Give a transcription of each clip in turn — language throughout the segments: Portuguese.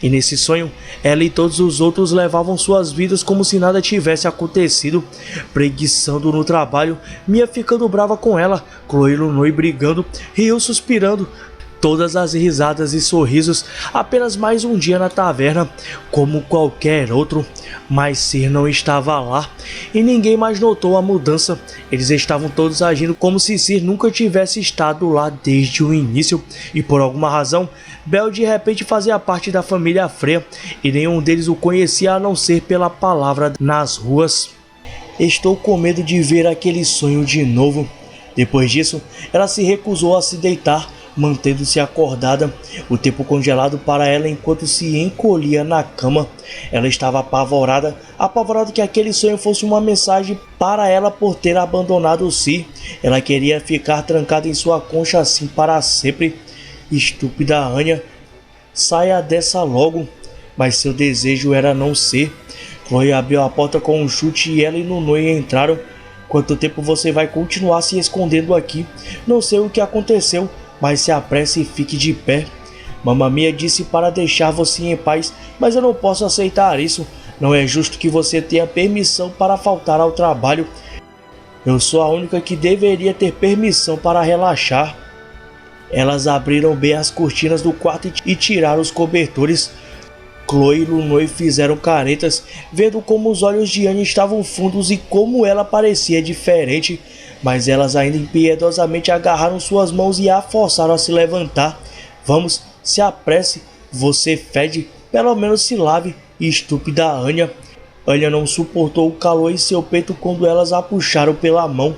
E nesse sonho, ela e todos os outros levavam suas vidas como se nada tivesse acontecido, preguiçando no trabalho, Mia ficando brava com ela, Chloe e Lunoi brigando, Ryu suspirando. Todas as risadas e sorrisos, apenas mais um dia na taverna, como qualquer outro, mas Sir não estava lá e ninguém mais notou a mudança. Eles estavam todos agindo como se Sir nunca tivesse estado lá desde o início e por alguma razão, Bell de repente fazia parte da família Freya e nenhum deles o conhecia a não ser pela palavra nas ruas. Estou com medo de ver aquele sonho de novo. Depois disso, ela se recusou a se deitar, mantendo-se acordada, o tempo congelado para ela enquanto se encolhia na cama. Ela estava apavorada que aquele sonho fosse uma mensagem para ela por ter abandonado Sir. Ela queria ficar trancada em sua concha assim para sempre. Estúpida Anya, saia dessa logo. Mas seu desejo era não ser. Chloe abriu a porta com um chute e ela e Lunoi entraram. Quanto tempo você vai continuar se escondendo aqui? Não sei o que aconteceu, mas se apresse e fique de pé. Mamma Mia disse para deixar você em paz, mas eu não posso aceitar isso. Não é justo que você tenha permissão para faltar ao trabalho. Eu sou a única que deveria ter permissão para relaxar. Elas abriram bem as cortinas do quarto e tiraram os cobertores. Chloe e Lunoi fizeram caretas, vendo como os olhos de Anya estavam fundos e como ela parecia diferente. Mas elas ainda impiedosamente agarraram suas mãos e a forçaram a se levantar. Vamos, se apresse, você fede, pelo menos se lave, estúpida Anya. Anya não suportou o calor em seu peito quando elas a puxaram pela mão.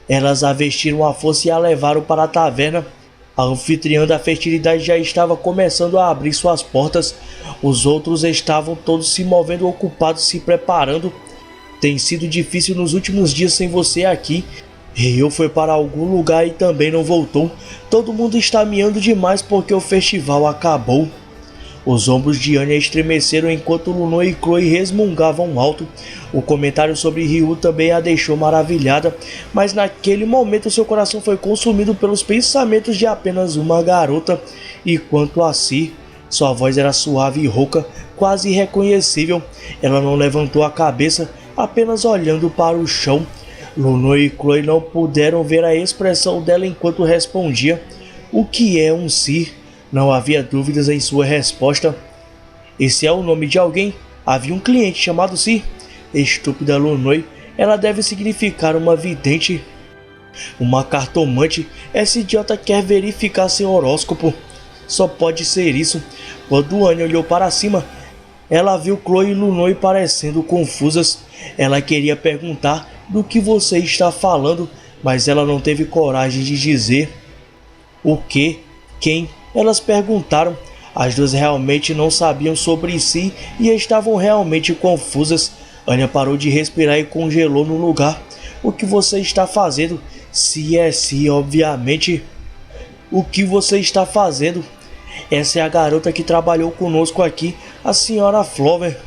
Elas a vestiram à força e a levaram para a taverna. A anfitriã da festividade já estava começando a abrir suas portas. Os outros estavam todos se movendo, ocupados se preparando. Tem sido difícil nos últimos dias sem você aqui. Ryu foi para algum lugar e também não voltou. Todo mundo está miando demais porque o festival acabou. Os ombros de Anya estremeceram enquanto Lunoi e Chloe resmungavam alto. O comentário sobre Ryu também a deixou maravilhada, mas naquele momento seu coração foi consumido pelos pensamentos de apenas uma garota. E quanto a si, sua voz era suave e rouca, quase irreconhecível. Ela não levantou a cabeça, apenas olhando para o chão. Lunoi e Chloe não puderam ver a expressão dela enquanto respondia. O que é um Sir? Não havia dúvidas em sua resposta. Esse é o nome de alguém? Havia um cliente chamado Sir? Estúpida Lunoi, ela deve significar uma vidente. Uma cartomante. Essa idiota quer verificar seu horóscopo. Só pode ser isso. Quando Anya olhou para cima, ela viu Chloe e Lunoi parecendo confusas. Ela queria perguntar do que você está falando, mas ela não teve coragem de dizer. O que? Quem? Elas perguntaram. As duas realmente não sabiam sobre si e estavam realmente confusas. Anya parou de respirar e congelou no lugar. O que você está fazendo? Se é si, obviamente. O que você está fazendo? Essa é a garota que trabalhou conosco aqui, a senhora Flower.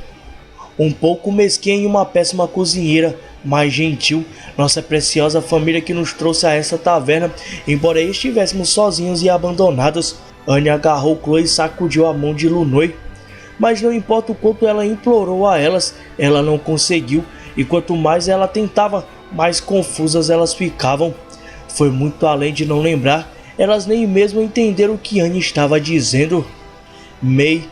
Um pouco mesquinha e uma péssima cozinheira, mas gentil. Nossa preciosa família que nos trouxe a essa taverna, embora estivéssemos sozinhos e abandonados. Anya agarrou Chloe e sacudiu a mão de Lunoi. Mas não importa o quanto ela implorou a elas, ela não conseguiu. E quanto mais ela tentava, mais confusas elas ficavam. Foi muito além de não lembrar. Elas nem mesmo entenderam o que Anya estava dizendo. May,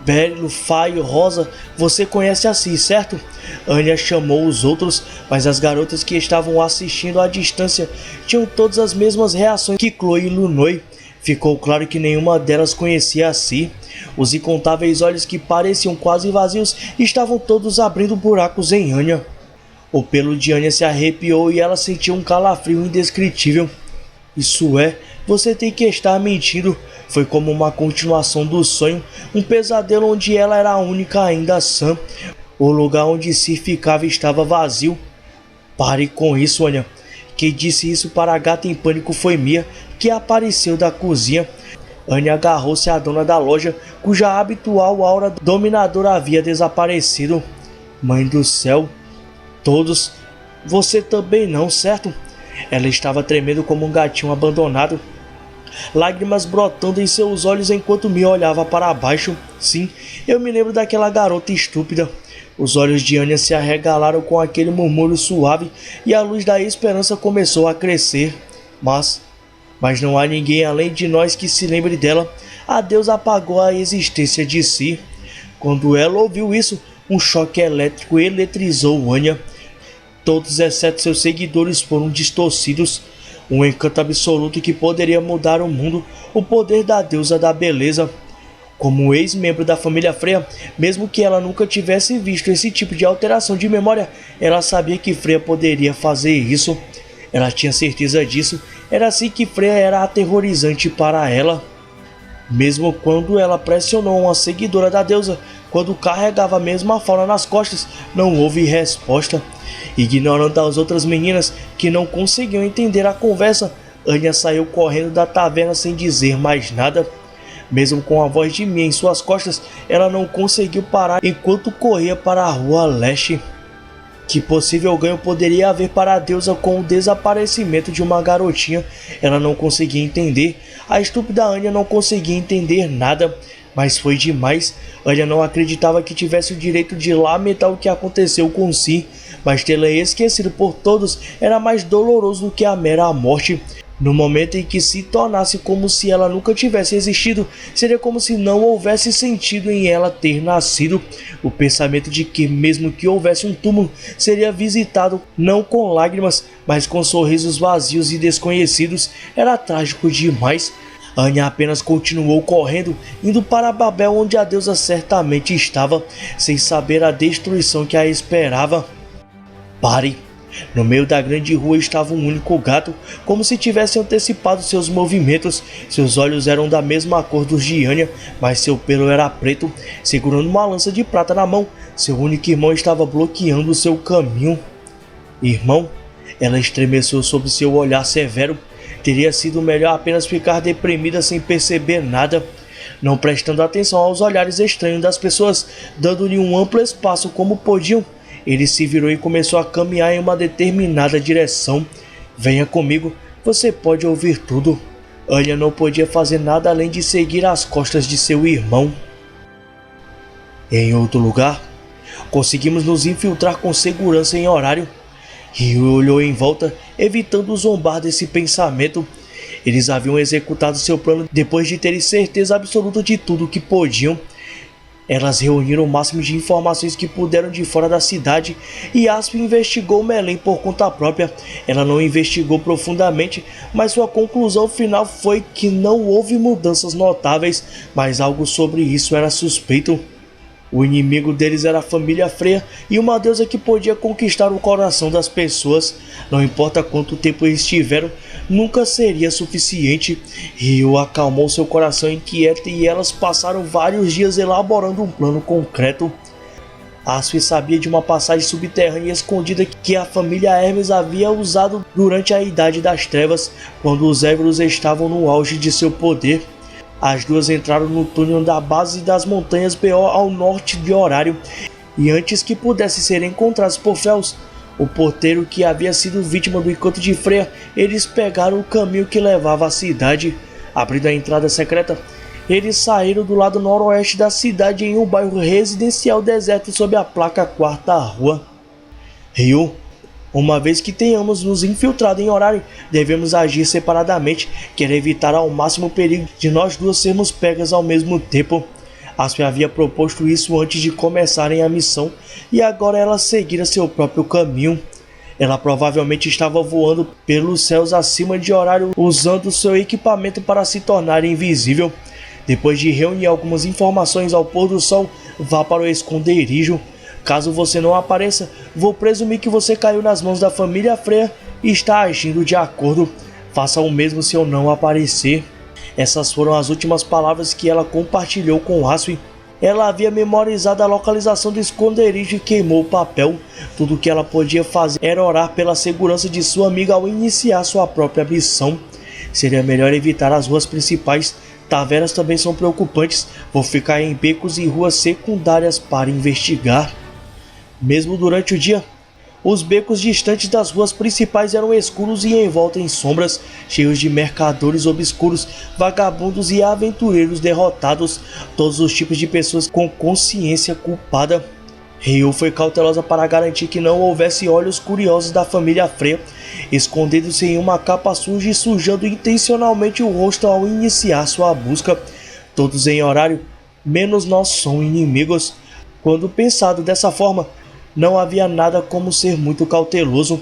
Beryl, Faio, Rosa, você conhece assim, certo? Anya chamou os outros, mas as garotas que estavam assistindo à distância tinham todas as mesmas reações que Chloe e Lunoi. Ficou claro que nenhuma delas conhecia a si. Os incontáveis olhos que pareciam quase vazios estavam todos abrindo buracos em Anya. O pelo de Anya se arrepiou e ela sentiu um calafrio indescritível. Isso é, você tem que estar mentindo. Foi como uma continuação do sonho, um pesadelo onde ela era a única ainda sã. O lugar onde Sir ficava estava vazio. Pare com isso, Anya. Quem disse isso para a gata em pânico foi Mia, que apareceu da cozinha. Anya agarrou-se à dona da loja, cuja habitual aura dominadora havia desaparecido. Mãe do céu, todos. Você também não, certo? Ela estava tremendo como um gatinho abandonado. lágrimas brotando em seus olhos enquanto me olhava para baixo. Sim, eu me lembro daquela garota estúpida. Os olhos de Anya se arregalaram com aquele murmúrio suave e a luz da esperança começou a crescer. Mas não há ninguém além de nós que se lembre dela. A deusa apagou a existência de si. Quando ela ouviu isso, um choque elétrico eletrizou Anya. Todos exceto seus seguidores foram distorcidos. Um encanto absoluto que poderia mudar o mundo, o poder da deusa da beleza. Como ex-membro da família Freya, mesmo que ela nunca tivesse visto esse tipo de alteração de memória, ela sabia que Freya poderia fazer isso. Ela tinha certeza disso, era assim que Freya era aterrorizante para ela. Mesmo quando ela pressionou uma seguidora da deusa, quando carregava a mesma fauna nas costas, não houve resposta. Ignorando as outras meninas que não conseguiam entender a conversa, Anya saiu correndo da taverna sem dizer mais nada. Mesmo com a voz de Mia em suas costas, ela não conseguiu parar enquanto corria para a rua leste. Que possível ganho poderia haver para a deusa com o desaparecimento de uma garotinha? Ela não conseguia entender. A estúpida Anya não conseguia entender nada. Mas foi demais. Anya não acreditava que tivesse o direito de lamentar o que aconteceu com si. Mas tê-la esquecido por todos era mais doloroso do que a mera morte. No momento em que se tornasse como se ela nunca tivesse existido, seria como se não houvesse sentido em ela ter nascido. O pensamento de que, mesmo que houvesse um túmulo, seria visitado não com lágrimas, mas com sorrisos vazios e desconhecidos, era trágico demais. Anya apenas continuou correndo, indo para Babel, onde a deusa certamente estava, sem saber a destruição que a esperava. Pare! No meio da grande rua estava um único gato, como se tivesse antecipado seus movimentos. Seus olhos eram da mesma cor dos de Anya, mas seu pelo era preto. Segurando uma lança de prata na mão, seu único irmão estava bloqueando seu caminho. Irmão? Ela estremeceu sob seu olhar severo. Teria sido melhor apenas ficar deprimida sem perceber nada, não prestando atenção aos olhares estranhos das pessoas, dando-lhe um amplo espaço como podiam. Ele se virou e começou a caminhar em uma determinada direção. Venha comigo, você pode ouvir tudo. Anya não podia fazer nada além de seguir as costas de seu irmão. Em outro lugar, conseguimos nos infiltrar com segurança em horário. Ryu olhou em volta, evitando zombar desse pensamento. Eles haviam executado seu plano depois de terem certeza absoluta de tudo o que podiam. Elas reuniram o máximo de informações que puderam de fora da cidade e Asp investigou Melém por conta própria. Ela não investigou profundamente, mas sua conclusão final foi que não houve mudanças notáveis, mas algo sobre isso era suspeito. O inimigo deles era a família Freya e uma deusa que podia conquistar o coração das pessoas. Não importa quanto tempo estiveram, nunca seria suficiente. Ryu acalmou seu coração inquieto e elas passaram vários dias elaborando um plano concreto. Asf sabia de uma passagem subterrânea escondida que a família Hermes havia usado durante a Idade das Trevas, quando os Évolos estavam no auge de seu poder. As duas entraram no túnel da base das montanhas BO ao norte de Horário, e antes que pudessem ser encontrados por Fels, o porteiro que havia sido vítima do encanto de Freya, eles pegaram o caminho que levava à cidade. Abrindo a entrada secreta, eles saíram do lado noroeste da cidade em um bairro residencial deserto sob a placa Quarta Rua. Ryu, uma vez que tenhamos nos infiltrado em Horário, devemos agir separadamente. Quero evitar ao máximo o perigo de nós duas sermos pegas ao mesmo tempo. Asp havia proposto isso antes de começarem a missão, e agora ela seguira seu próprio caminho. Ela provavelmente estava voando pelos céus acima de Horário, usando seu equipamento para se tornar invisível. Depois de reunir algumas informações ao pôr do sol, vá para o esconderijo. Caso você não apareça, vou presumir que você caiu nas mãos da família Freya e está agindo de acordo. Faça o mesmo se eu não aparecer. Essas foram as últimas palavras que ela compartilhou com Asp. Ela havia memorizado a localização do esconderijo e queimou o papel. Tudo o que ela podia fazer era orar pela segurança de sua amiga ao iniciar sua própria missão. Seria melhor evitar as ruas principais. Tavernas também são preocupantes. Vou ficar em becos e ruas secundárias para investigar. Mesmo durante o dia, Os becos distantes das ruas principais eram escuros e envoltos em sombras, cheios de mercadores obscuros, vagabundos e aventureiros derrotados, todos os tipos de pessoas com consciência culpada. Ryu foi cautelosa para garantir que não houvesse olhos curiosos da família Freya, escondendo-se em uma capa suja e sujando intencionalmente o rosto ao iniciar sua busca. Todos em horário, menos nós são inimigos. Quando pensado dessa forma, não havia nada como ser muito cauteloso.